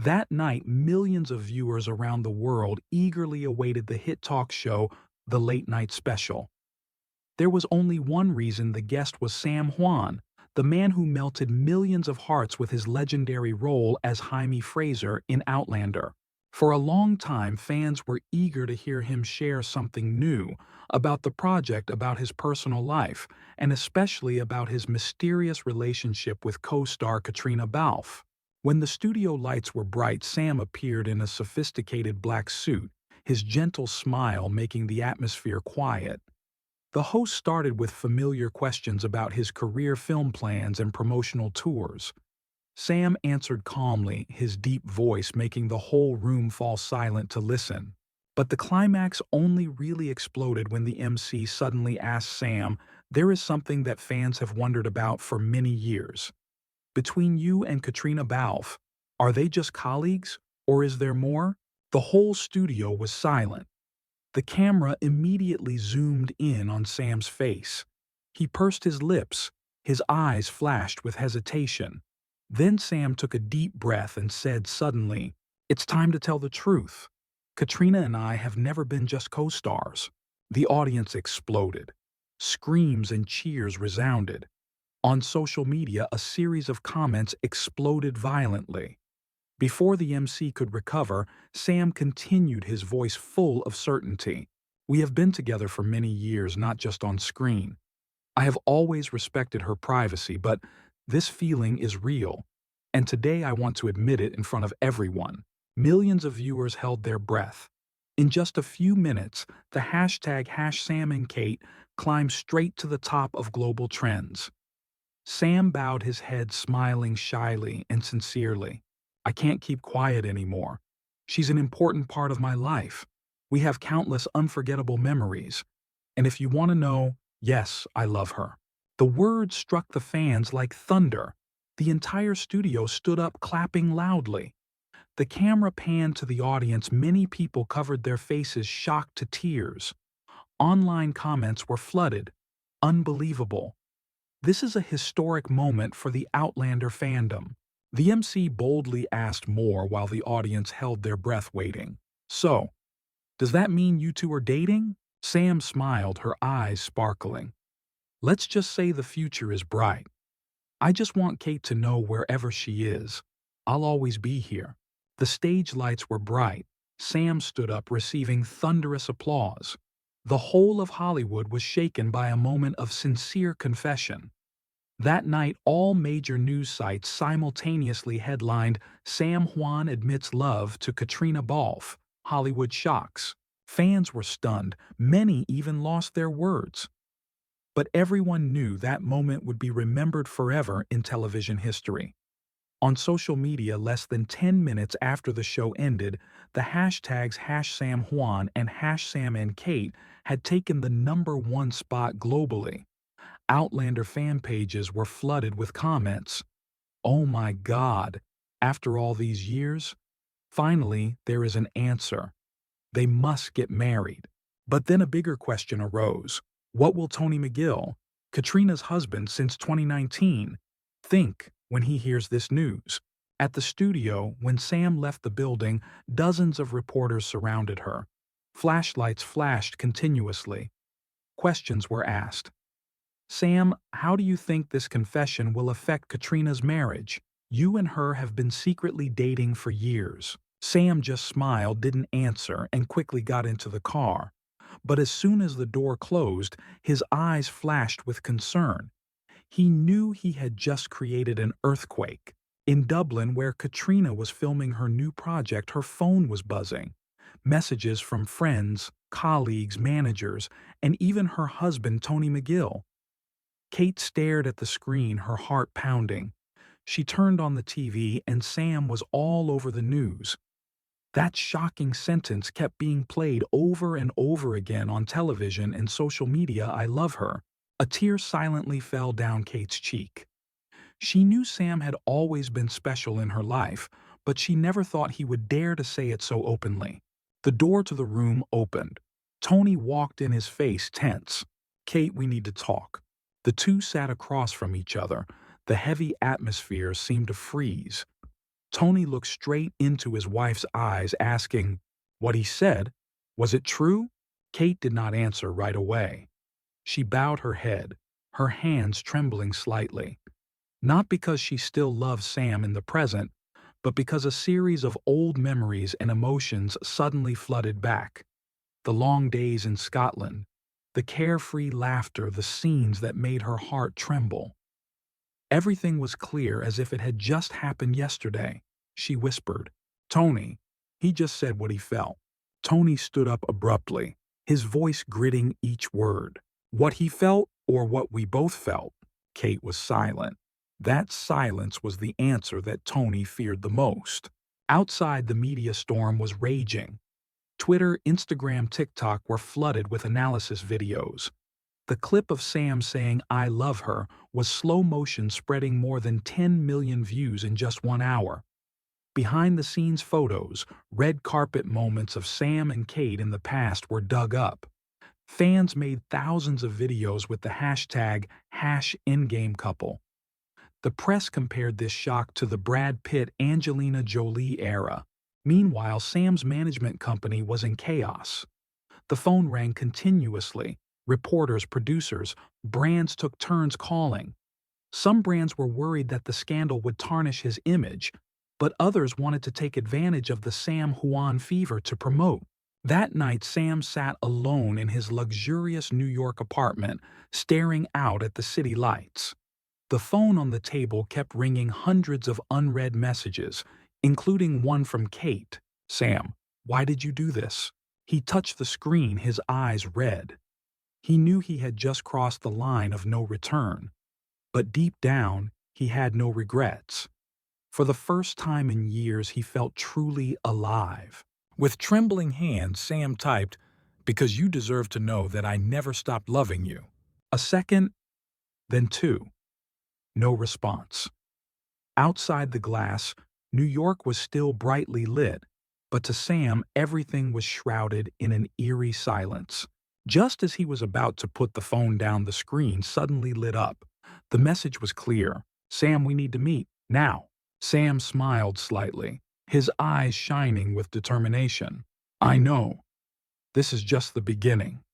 That night, millions of viewers around the world eagerly awaited the hit talk show, The Late Night Special. There was only one reason the guest was Sam Heughan, the man who melted millions of hearts with his legendary role as Jaime Fraser in Outlander. For a long time, fans were eager to hear him share something new about the project, about his personal life, and especially about his mysterious relationship with co-star Katrina Balfe. When the studio lights were bright, Sam appeared in a sophisticated black suit, his gentle smile making the atmosphere quiet. The host started with familiar questions about his career, film plans, and promotional tours. Sam answered calmly, his deep voice making the whole room fall silent to listen. But the climax only really exploded when the MC suddenly asked Sam, "There is something that fans have wondered about for many years. Between you and Katrina Balfe, are they just colleagues, or is there more?" The whole studio was silent. The camera immediately zoomed in on Sam's face. He pursed his lips, his eyes flashed with hesitation. Then Sam took a deep breath and said suddenly, "It's time to tell the truth. Katrina and I have never been just co-stars." The audience exploded. Screams and cheers resounded. On social media, a series of comments exploded violently. Before the MC could recover, Sam continued, his voice full of certainty. "We have been together for many years, not just on screen. I have always respected her privacy, but this feeling is real. And today I want to admit it in front of everyone." Millions of viewers held their breath. In just a few minutes, the hashtag #SamandKate climbed straight to the top of global trends. Sam bowed his head, smiling shyly and sincerely. "I can't keep quiet anymore. She's an important part of my life. We have countless unforgettable memories. And if you want to know, yes, I love her." The words struck the fans like thunder. The entire studio stood up, clapping loudly. The camera panned to the audience. Many people covered their faces, shocked to tears. Online comments were flooded. "Unbelievable. This is a historic moment for the Outlander fandom." The MC boldly asked more while the audience held their breath waiting. "So, does that mean you two are dating?" Sam smiled, her eyes sparkling. "Let's just say the future is bright. I just want Kate to know wherever she is, I'll always be here." The stage lights were bright. Sam stood up, receiving thunderous applause. The whole of Hollywood was shaken by a moment of sincere confession. That night, all major news sites simultaneously headlined, "Sam Heughan admits love to Katrina Balfe, Hollywood shocks." Fans were stunned. Many even lost their words. But everyone knew that moment would be remembered forever in television history. On social media, less than 10 minutes after the show ended, the hashtags #SamHeughan and #SamandKate had taken the #1 spot globally. Outlander fan pages were flooded with comments. "Oh my God, after all these years? Finally, there is an answer. They must get married." But then a bigger question arose. What will Tony McGill, Katrina's husband since 2019, think when he hears this news? At the studio, when Sam left the building, dozens of reporters surrounded her. Flashlights flashed continuously. Questions were asked. "Sam, how do you think this confession will affect Katrina's marriage? You and her have been secretly dating for years." Sam just smiled, didn't answer, and quickly got into the car. But as soon as the door closed, his eyes flashed with concern. He knew he had just created an earthquake. In Dublin, where Katrina was filming her new project, her phone was buzzing. Messages from friends, colleagues, managers, and even her husband, Tony McGill. Kate stared at the screen, her heart pounding. She turned on the TV, and Sam was all over the news. That shocking sentence kept being played over and over again on television and social media. "I love her." A tear silently fell down Kate's cheek. She knew Sam had always been special in her life, but she never thought he would dare to say it so openly. The door to the room opened. Tony walked in, his face tense. "Kate, we need to talk." The two sat across from each other. The heavy atmosphere seemed to freeze. Tony looked straight into his wife's eyes, asking, "What he said? Was it true?" Kate did not answer right away. She bowed her head, her hands trembling slightly. Not because she still loved Sam in the present, but because a series of old memories and emotions suddenly flooded back. The long days in Scotland, the carefree laughter, the scenes that made her heart tremble. Everything was clear as if it had just happened yesterday. She whispered, "Tony." He just said what he felt. Tony stood up abruptly, his voice gritting each word. What he felt, or what we both felt? Kate was silent. That silence was the answer that Tony feared the most. Outside, the media storm was raging. Twitter, Instagram, TikTok were flooded with analysis videos. The clip of Sam saying, "I love her," was slow motion, spreading more than 10 million views in just 1 hour. Behind-the-scenes photos, red carpet moments of Sam and Kate in the past were dug up. Fans made thousands of videos with the hashtag #endgamecouple. The press compared this shock to the Brad Pitt-Angelina Jolie era. Meanwhile, Sam's management company was in chaos. The phone rang continuously. Reporters, producers, brands took turns calling. Some brands were worried that the scandal would tarnish his image, but others wanted to take advantage of the Sam Heughan fever to promote. That night, Sam sat alone in his luxurious New York apartment, staring out at the city lights. The phone on the table kept ringing, hundreds of unread messages, including one from Kate. "Sam, why did you do this?" He touched the screen, his eyes red. He knew he had just crossed the line of no return. But deep down, he had no regrets. For the first time in years, he felt truly alive. With trembling hands, Sam typed, "Because you deserve to know that I never stopped loving you." A second, then two. No response. Outside the glass, New York was still brightly lit, but to Sam, everything was shrouded in an eerie silence. Just as he was about to put the phone down, the screen suddenly lit up. The message was clear. "Sam, we need to meet. Now." Sam smiled slightly, his eyes shining with determination. "I know. This is just the beginning."